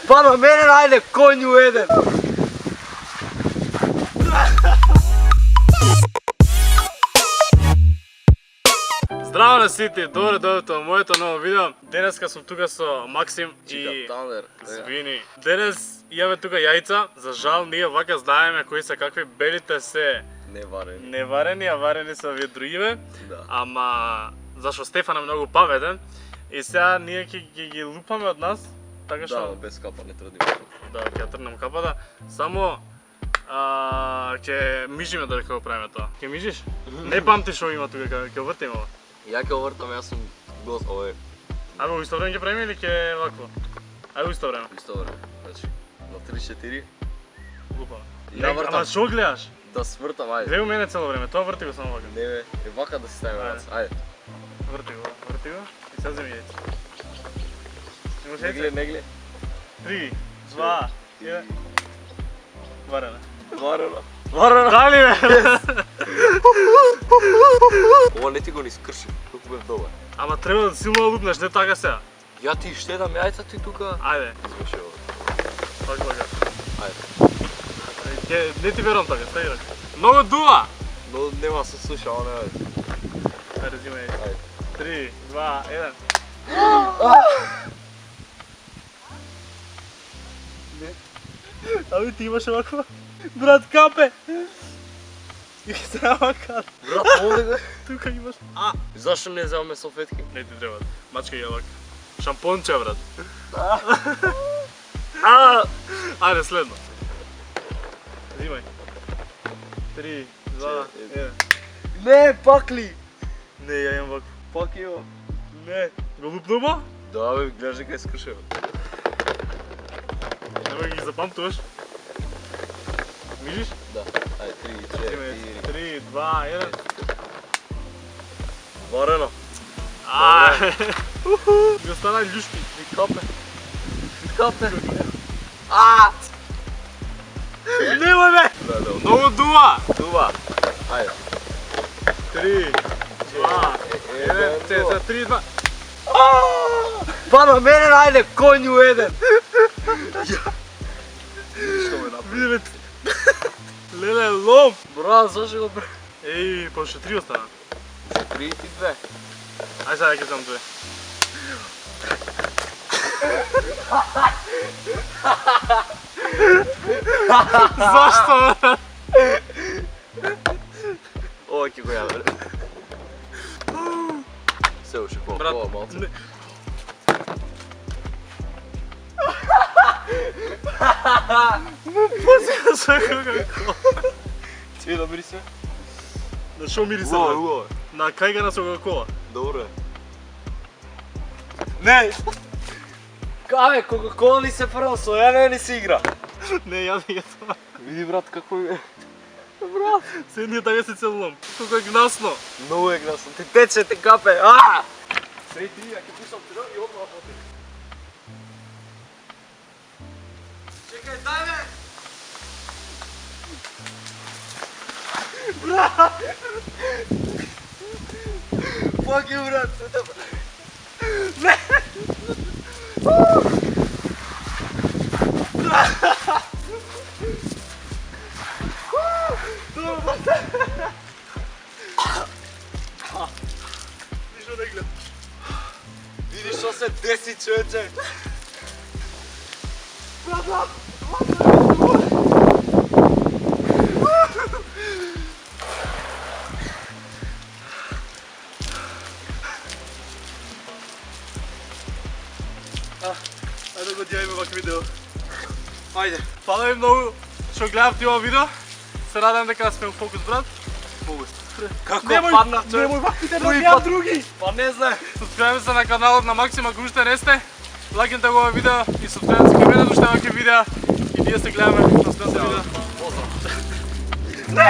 Па на мене најде конју еден. Здраво на сите, добре дојдовте во моето ново видео. Денеска сум тука со Максим и Звини. Денес имаме тука јајца. За жал ние вака знаеме кои се какви, белите се неварени, а варени се овие другиве. Ама зашо Стефан е многу паметен и сега ние ќе ги лупаме од нас. Така што Да, без капа не трудиме. да, ќе трнем капата. Само ќе мижиме додека го правиме тоа. Ќе мижиш? Не памтиш што има тука, ќе вртиме ова. Ја ќе овртам, јас сум гост, овој. Ајде во исто време ќе правиме или ќе вакво? Ајде во исто време. Исто време. Значи, на 3-4. Лупаме. Ја вртам. Ама што гледаш? Да свртам, ајде. Гледај у мене цело време, тоа врти го само вака. Не бе, е вака да си ставиме рац. Ајде. Врти го и сега земи јајце. Имаш Не јајце? гледа, не гледа. 3, 2, 1. Варена. Варено. Дали бе? Ова не ти го ни скрши, колку бев добар. Ама треба да силно лупнеш, не така сега. Ја ти штедам јајца, ти тука. Ајде, Изврши ова. вака. Ајде. Не ти верувам така, стај рака. Многу дува! Но нема се слуша, она е. Ајде, зима јајце. Ајде. 3, 2, 1. Аби ти имаш оваква? Брат, капе! И се вака. Брат, овде го. Тука имаш. Зашто не земаме салфетки? Не ти треба. Мачка ја вака. Шампонче, брат. Ајде, следно. Зимај. 3, 2, 1. Не, пак ли? Не, ја имам вака. Пак има. Не. Го лупнува? Да бе, гледаш дека е скршено. Нема ги запамтуваш. Мижиш? Да. Ајде, 3, 4. 3, 2, 1. Варено. Ми остана љушки. И капе. Капе. Немој бе! Да. Многу дува! Дува. Ајде. 3, 2, 1, 3, 2. Па на мене најде конју еден. Што ме направи? Види бе. Леле, лом! Брат, зашто го прави? Еј, па уште 3 остана. 3 и 2. Ајде сега ќе знам 2. Зашто, бе? Ова ќе го јавам. Се уште Брат, малце. не. Позија се како. Ти да мирисе? На шо мирисе? Убаво. На кајгана со Кока-кола. Добро е. Не! Каве, Кока-кола ни се прво, со ја не се игра. Не, ја не тоа. Види брат како е. Брат, се ние така се целувам. Колко е гнасно. Многу е гнасно. Ти тече, те капе. Се и ти, ја ќе пишам ти и одма поте. Чекај, дај ме! Брат! Fuck you, брат! Не! Ништо не гледам. Видиш што се деси, човече! Ајде го дијајме вак видео. Ајде. Фала ви многу што гледавте ова видео. Се надам дека сме у фокус, брат. Фокус. Како Немој- паднав, човек? немој ваквите да Кој гледам пат? други. Па не знае. Субскрајбете се на каналот на Максим ако уште не сте. Лајкнете го ова видео и субскрајбете се кај мене уште вакви видеа. И ние се гледаме на следното видео. Поздрав.